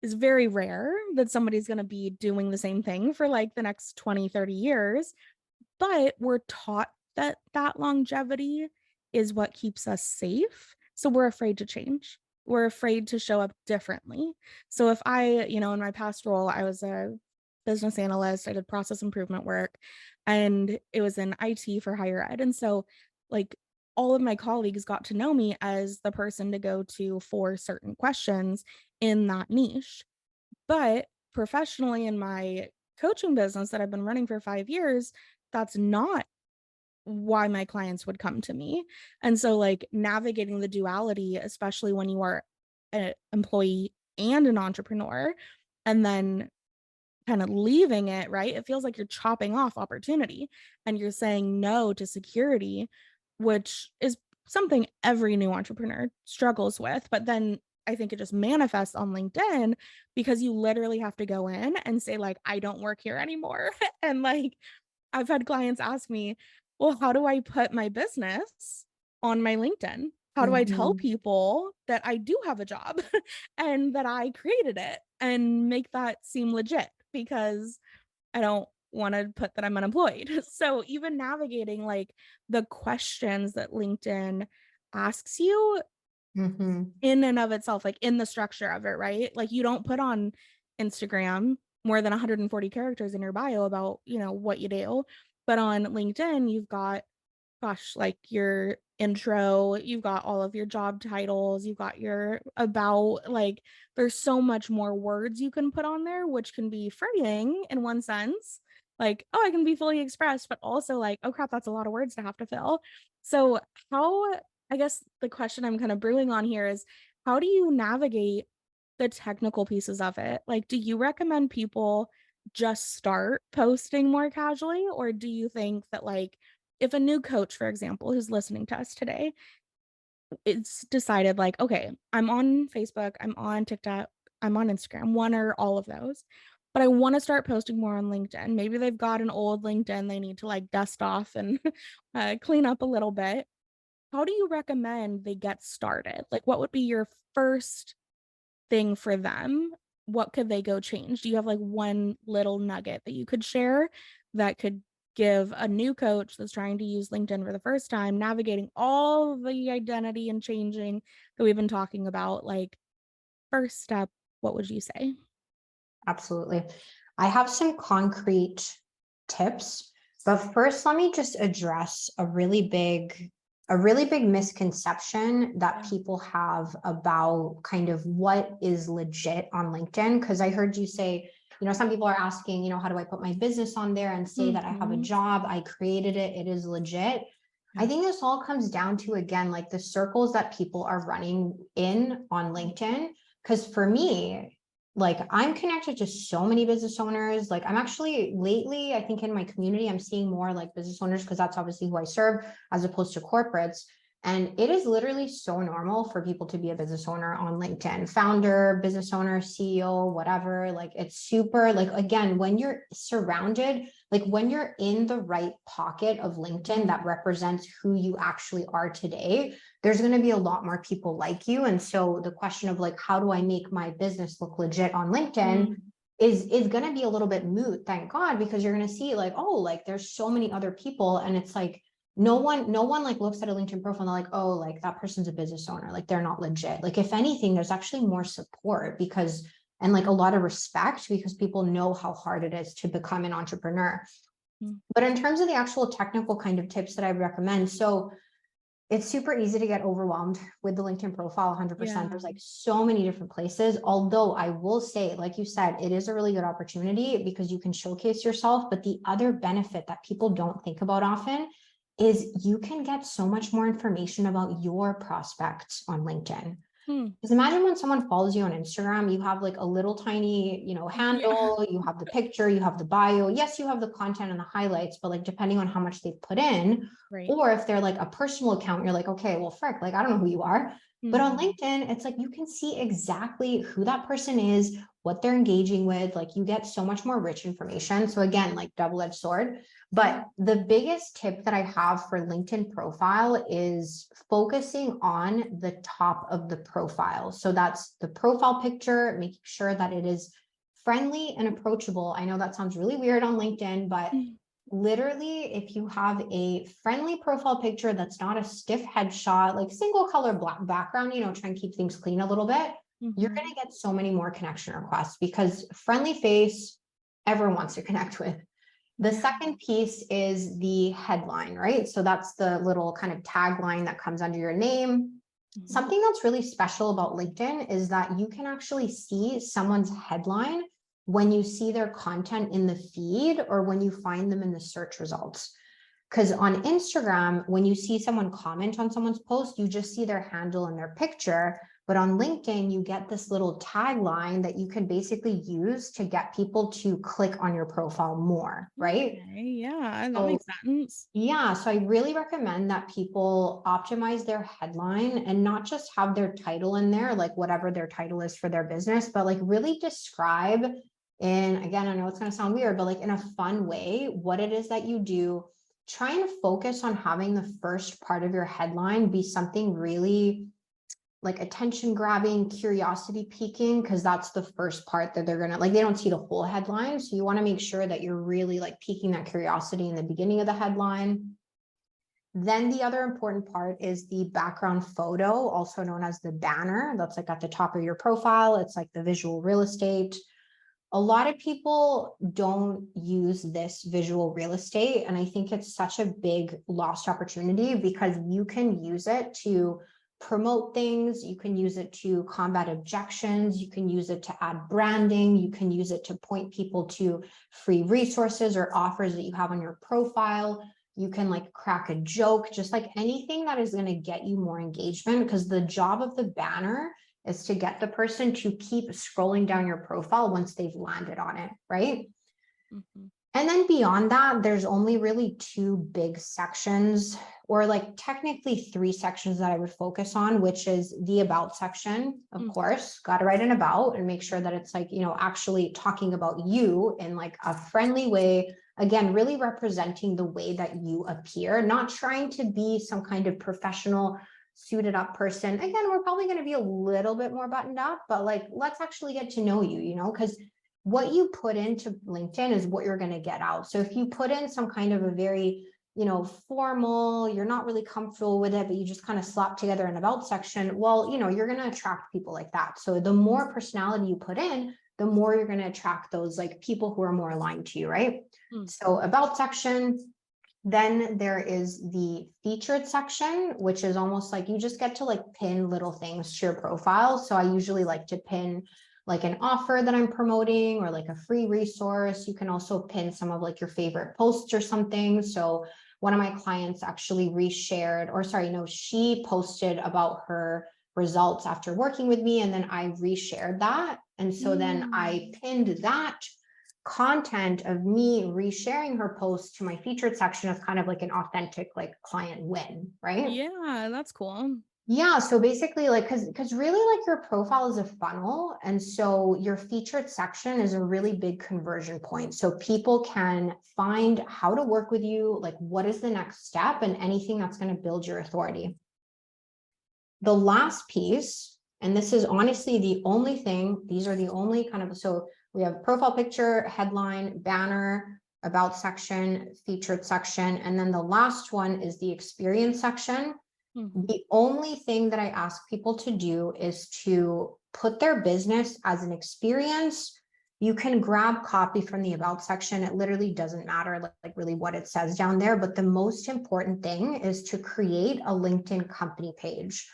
is very rare that somebody's going to be doing the same thing for like the next 20, 30 years. But we're taught that that longevity is what keeps us safe. So we're afraid to change. We're afraid to show up differently. So if I, in my past role, I was a business analyst, I did process improvement work, and it was in IT for higher ed. And so, like, all of my colleagues got to know me as the person to go to for certain questions in that niche. But professionally, in my coaching business that I've been running for 5 years, that's not why my clients would come to me. And so, like, navigating the duality, especially when you are an employee and an entrepreneur, and then kind of leaving it, right? It feels like you're chopping off opportunity and you're saying no to security, which is something every new entrepreneur struggles with. But then I think it just manifests on LinkedIn because you literally have to go in and say, like, I don't work here anymore. And like, I've had clients ask me, well, how do I put my business on my LinkedIn? How do I tell Hmm. people that I do have a job and that I created it and make that seem legit? Because I don't want to put that I'm unemployed. So even navigating like the questions that LinkedIn asks you Hmm. in and of itself, like in the structure of it, right? Like you don't put on Instagram more than 140 characters in your bio about, what you do. But on LinkedIn, you've got, gosh, like your intro, you've got all of your job titles, you've got your about, like there's so much more words you can put on there, which can be freeing in one sense. Like, oh, I can be fully expressed, but also like, oh crap, that's a lot of words to have to fill. So how, I guess the question I'm kind of brewing on here is, how do you navigate the technical pieces of it? Like, do you recommend people just start posting more casually? Or do you think that, like, if a new coach, for example, who's listening to us today, it's decided, like, okay, I'm on Facebook, I'm on TikTok, I'm on Instagram, one or all of those, but I want to start posting more on LinkedIn. Maybe they've got an old LinkedIn they need to like dust off and clean up a little bit. How do you recommend they get started? Like, what would be your first thing for them? What could they go change? Do you have like one little nugget that you could share that could give a new coach that's trying to use LinkedIn for the first time, navigating all the identity and changing that we've been talking about? Like, first step, what would you say? Absolutely. I have some concrete tips, but first let me just address a really big misconception that Yeah. people have about kind of what is legit on LinkedIn. Because I heard you say, some people are asking, how do I put my business on there and say that I have a Mhm. job? I created it. It is legit. I think this all comes down to, again, like the circles that people are running in on LinkedIn. Because for me, like I'm connected to so many business owners. Like I'm actually lately, I think in my community, I'm seeing more like business owners because that's obviously who I serve as opposed to corporates. And it is literally so normal for people to be a business owner on LinkedIn, founder, business owner, CEO, whatever. Like it's super, like, again, when you're surrounded, like when you're in the right pocket of LinkedIn that represents who you actually are today, there's going to be a lot more people like you. And so the question of like, how do I make my business look legit on LinkedIn is going to be a little bit moot, thank God, because you're going to see like, oh, like there's so many other people. And it's like, no one like looks at a LinkedIn profile and they're like, oh, like that person's a business owner, like they're not legit. Like if anything, there's actually more support because, and like a lot of respect because people know how hard it is to become an entrepreneur. But in terms of the actual technical kind of tips that I recommend, so it's super easy to get overwhelmed with the LinkedIn profile, 100%. There's like so many different places. Although I will say, like you said, it is a really good opportunity because you can showcase yourself. But the other benefit that people don't think about often is you can get so much more information about your prospects on LinkedIn. Because imagine when someone follows you on Instagram, you have like a little tiny, handle, you have the picture, you have the bio. Yes, you have the content and the highlights, but like depending on how much they've put in, or if they're like a personal account, you're like, okay, well, frick, like I don't know who you are. But on LinkedIn, it's like you can see exactly who that person is, what they're engaging with. Like you get so much more rich information. So again, like double-edged sword. But the biggest tip that I have for LinkedIn profile is focusing on the top of the profile. So that's the profile picture, making sure that it is friendly and approachable. I know that sounds really weird on LinkedIn, but literally, if you have a friendly profile picture that's not a stiff headshot, like single color black background, try and keep things clean a little bit, you're going to get so many more connection requests because friendly face, everyone wants to connect with. The second piece is the headline, right? So that's the little kind of tagline that comes under your name. Something that's really special about LinkedIn is that you can actually see someone's headline when you see their content in the feed or when you find them in the search results. Because on Instagram, when you see someone comment on someone's post, you just see their handle and their picture. But on LinkedIn, you get this little tagline that you can basically use to get people to click on your profile more, right? Okay, yeah, that makes sense. Yeah, so I really recommend that people optimize their headline and not just have their title in there, like whatever their title is for their business, but like really describe in, again, I know it's going to sound weird, but like in a fun way, what it is that you do. Try and focus on having the first part of your headline be something really like attention grabbing, curiosity piquing, because that's the first part that they're gonna like, they don't see the whole headline. So you want to make sure that you're really like piquing that curiosity in the beginning of the headline. Then the other important part is the background photo, also known as the banner. That's like at the top of your profile. It's like the visual real estate. A lot of people don't use this visual real estate. And I think it's such a big lost opportunity because you can use it to promote things. You can use it to combat objections. You can use it to add branding. You can use it to point people to free resources or offers that you have on your profile. You can like crack a joke, just like anything that is going to get you more engagement, because the job of the banner is to get the person to keep scrolling down your profile once they've landed on it, right? And then beyond that, there's only really two big sections, or like technically three sections that I would focus on, which is the about section, of course, got to write an about and make sure that it's like, actually talking about you in like a friendly way. Again, really representing the way that you appear, not trying to be some kind of professional suited up person. Again, we're probably going to be a little bit more buttoned up, but like, let's actually get to know you, because what you put into LinkedIn is what you're going to get out. So if you put in some kind of a very, formal, you're not really comfortable with it, but you just kind of slap together an about section, well, you're going to attract people like that. So the more personality you put in, the more you're going to attract those like people who are more aligned to you, right? So about section. Then there is the featured section, which is almost like you just get to like pin little things to your profile. So I usually like to pin like an offer that I'm promoting or like a free resource. You can also pin some of like your favorite posts or something. So one of my clients actually reshared, or sorry, no, she posted about her results after working with me, and then I reshared that. And so then I Mm. pinned that content of me resharing her post to my featured section as kind of like an authentic like client win, right? Yeah, that's cool. Yeah, so basically like because really like your profile is a funnel, and so your featured section is a really big conversion point. So people can find how to work with you, like what is the next step, and anything that's going to build your authority. The last piece, and this is honestly the only thing, these are the only kind of, so we have profile picture, headline, banner, about section, featured section, and then the last one is the experience section. Mhm. The only thing that I ask people to do is to put their business as an experience. You can grab copy from the about section. It literally doesn't matter like really what it says down there. But the most important thing is to create a LinkedIn company page.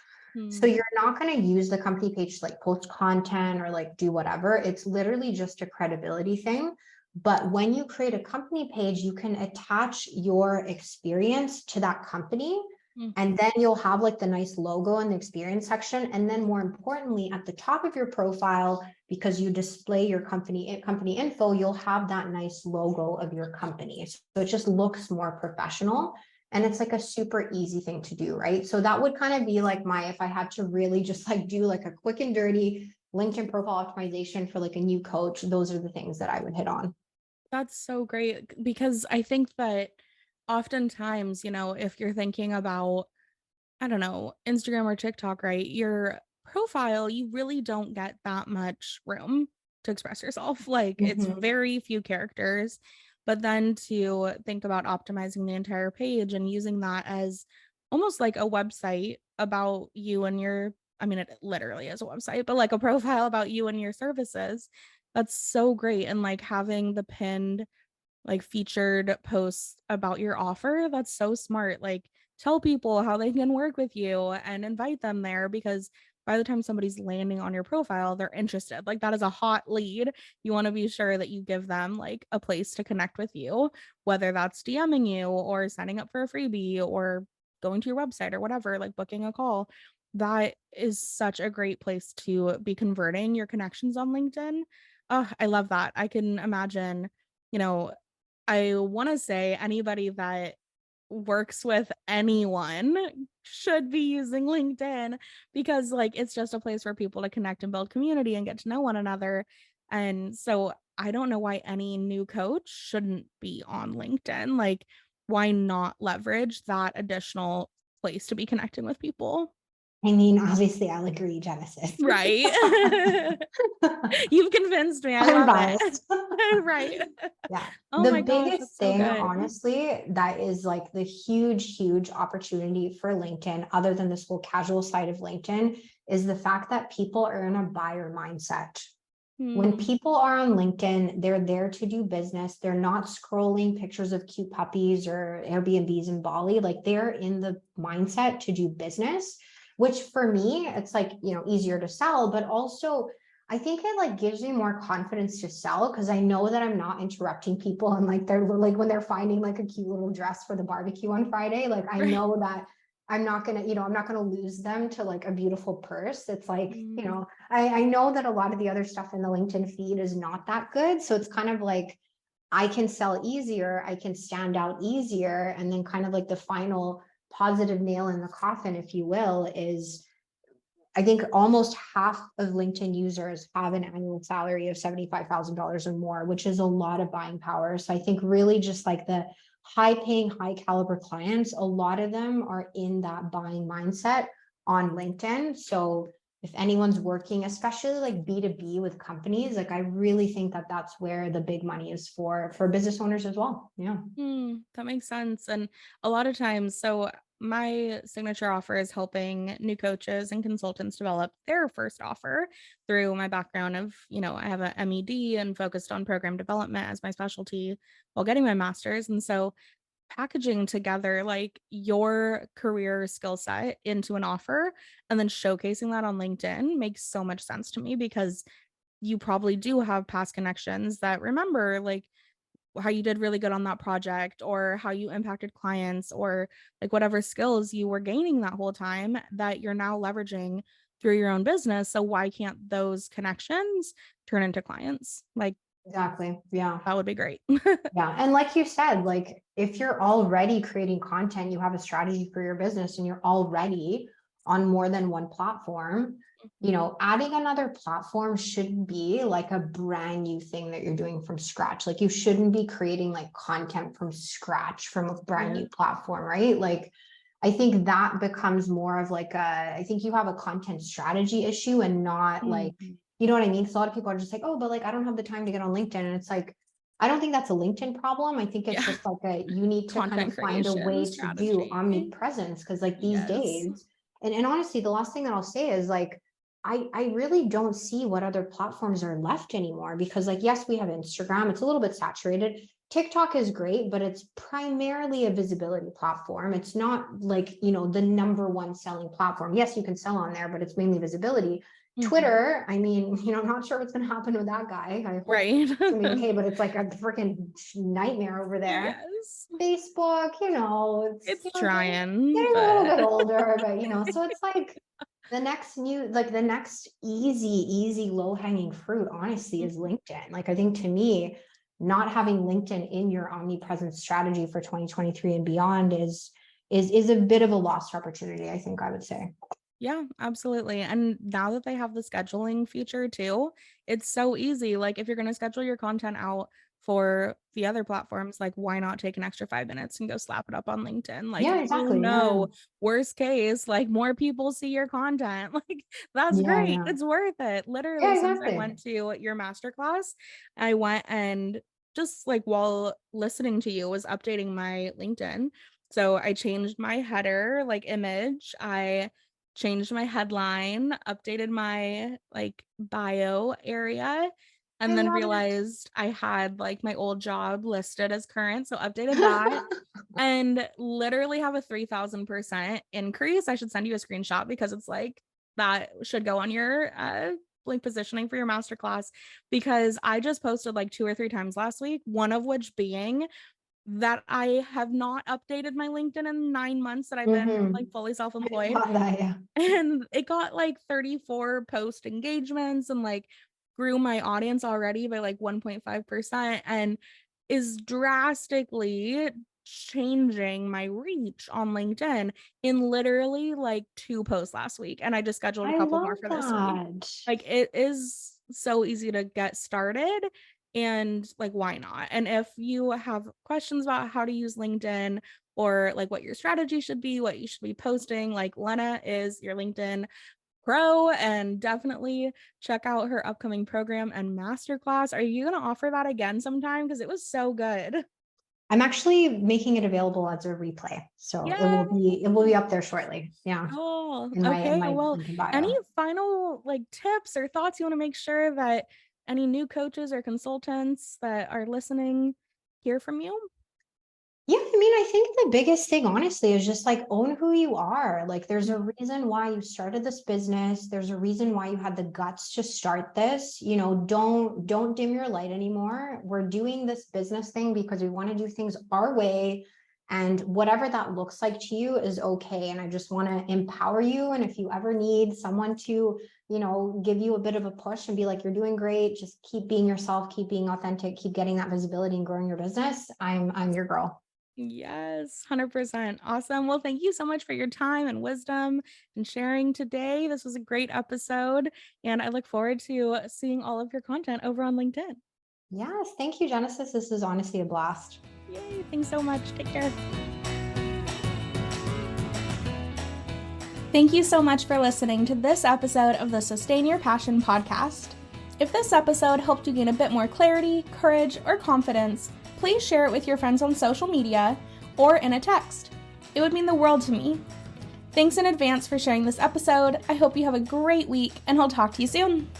So Mm. you're not going to use the company page to like post content or like do whatever. It's literally just a credibility thing. But when you create a company page, you can attach your experience to that company. And Mhm. then you'll have like the nice logo in the experience section. And then more importantly, at the top of your profile, because you display your company info, you'll have that nice logo of your company. So it just looks more professional. And it's like a super easy thing to do, right? So that would kind of be like if I had to really just like do like a quick and dirty LinkedIn profile optimization for like a new coach, those are the things that I would hit on. That's so great because I think that oftentimes, if you're thinking about, I don't know, Instagram or TikTok, right? Your profile, you really don't get that much room to express yourself. Like it's Mhm. very few characters. But then to think about optimizing the entire page and using that as almost like a website about you and your, I mean, it literally is a website, but like a profile about you and your services. That's so great. And like having the pinned like featured posts about your offer. That's so smart. Like tell people how they can work with you and invite them there because by the time somebody's landing on your profile, they're interested. Like that is a hot lead. You want to be sure that you give them like a place to connect with you, whether that's DMing you or signing up for a freebie or going to your website or whatever, like booking a call. That is such a great place to be converting your connections on LinkedIn. Oh, I love that. I can imagine, you know, I want to say anybody that works with anyone should be using LinkedIn because like it's just a place for people to connect and build community and get to know one another. And so I don't know why any new coach shouldn't be on LinkedIn. Like why not leverage that additional place to be connecting with people? I mean, obviously I'll agree, Genesis. Right. You've convinced me. I I'm love it. biased. Right. Yeah. Oh The my gosh, biggest that's so thing, good. honestly, that is like the huge opportunity for LinkedIn, other than this whole casual side of LinkedIn, is the fact that people are in a buyer mindset. When Hmm. people are on LinkedIn, they're there to do business. They're not scrolling pictures of cute puppies or Airbnbs in Bali. Like they're in the mindset to do business, which for me, it's like, easier to sell, but also I think it like gives me more confidence to sell because I know that I'm not interrupting people and like they're like when they're finding like a cute little dress for the barbecue on Friday, like I Right. know that I'm not gonna lose them to like a beautiful purse. It's like, Mm. I know that a lot of the other stuff in the LinkedIn feed is not that good. So it's kind of like I can sell easier, I can stand out easier. And then kind of like the final positive nail in the coffin, if you will, is I think almost half of LinkedIn users have an annual salary of $75,000 or more, which is a lot of buying power. So I think really just like the high paying, high caliber clients, a lot of them are in that buying mindset on LinkedIn. So if anyone's working, especially like B2B with companies, like I really think that that's where the big money is for business owners as well. Yeah. That makes sense. And a lot of times, so my signature offer is helping new coaches and consultants develop their first offer through my background of, I have a MED and focused on program development as my specialty while getting my master's. And so packaging together like your career skill set into an offer and then showcasing that on LinkedIn makes so much sense to me because you probably do have past connections that remember like how you did really good on that project, or how you impacted clients, or like whatever skills you were gaining that whole time that you're now leveraging through your own business. So why can't those connections turn into clients? Like, Exactly. Yeah. that would be great. Yeah. And like you said, like if you're already creating content, you have a strategy for your business and you're already on more than one platform, adding another platform shouldn't be like a brand new thing that you're doing from scratch. Like you shouldn't be creating like content from scratch from a brand new platform, right? Like I think that becomes more of like I think you have a content strategy issue and not like, you know what I mean? Because a lot of people are just like, oh, but like I don't have the time to get on LinkedIn. And it's like, I don't think that's a LinkedIn problem. I think it's just like you need to kind Content of find a creation way to do strategy. omnipresence. Cause like these Yes. days, and honestly, the last thing that I'll say is like, I really don't see what other platforms are left anymore because like, yes, we have Instagram. It's a little bit saturated. TikTok is great, but it's primarily a visibility platform. It's not like, the number one selling platform. Yes, you can sell on there, but it's mainly visibility. Twitter, I mean, I'm not sure what's going to happen with that guy. I hope Right. it's going to be okay, but it's like a freaking nightmare over there. Yes. Facebook, It's it's trying, getting a little bit but older, but so it's like the next easy, low hanging fruit, honestly, is LinkedIn. Like, I think to me, not having LinkedIn in your omnipresence strategy for 2023 and beyond is a bit of a lost opportunity, I think I would say. yeah, absolutely. And now that they have the scheduling feature too, it's so easy. Like if you're going to schedule your content out for the other platforms, like why not take an extra 5 minutes and go slap it up on LinkedIn? Like, Yeah, oh exactly. Yeah. no, worst case, like more people see your content. Like that's Yeah, great. yeah. It's worth it. Yeah, Literally, since I exactly. went to your masterclass, I went and just like while listening to you was updating my LinkedIn. So I changed my header like image. I changed my headline, updated my like bio area, I and then love realized I had like my old job listed as current. So updated that it. and literally have a 3000% increase. I should send you a screenshot because it's like that should go on your link positioning for your masterclass, because I just posted like 2 or 3 times last week, one of which being that I have not updated my LinkedIn in 9 months that I've been like fully I self-employed. love that, yeah. And it got like 34 post engagements and like grew my audience already by like 1.5% and is drastically changing my reach on LinkedIn in literally like 2 posts last week. And I just scheduled a I couple more love for this week. that. Like it is so easy to get started, and like why not? And if you have questions about how to use LinkedIn or like what your strategy should be, what you should be posting, like Lena is your LinkedIn pro, and definitely check out her upcoming program and masterclass. Are you going to offer that again sometime? Because it was so good. I'm actually making it available as a replay. So it will Yeah. be up there shortly. Yeah. Oh, In okay. my Well, link in any bio. final like tips or thoughts you want to make sure that any new coaches or consultants that are listening hear from you? Yeah, I mean, I think the biggest thing, honestly, is just like own who you are. Like, there's a reason why you started this business. There's a reason why you had the guts to start this. Don't dim your light anymore. We're doing this business thing because we want to do things our way, and whatever that looks like to you is okay. And I just want to empower you. And if you ever need someone to, give you a bit of a push and be like, you're doing great, just keep being yourself, keep being authentic, keep getting that visibility and growing your business. I'm your girl. Yes, 100%. Awesome. Well, thank you so much for your time and wisdom and sharing today. This was a great episode, and I look forward to seeing all of your content over on LinkedIn. Yes, thank you, Genesis. This is honestly a blast. Yay. Thanks so much. Take care. Thank you so much for listening to this episode of the Sustain Your Passion podcast. If this episode helped you gain a bit more clarity, courage, or confidence, please share it with your friends on social media or in a text. It would mean the world to me. Thanks in advance for sharing this episode. I hope you have a great week, and I'll talk to you soon.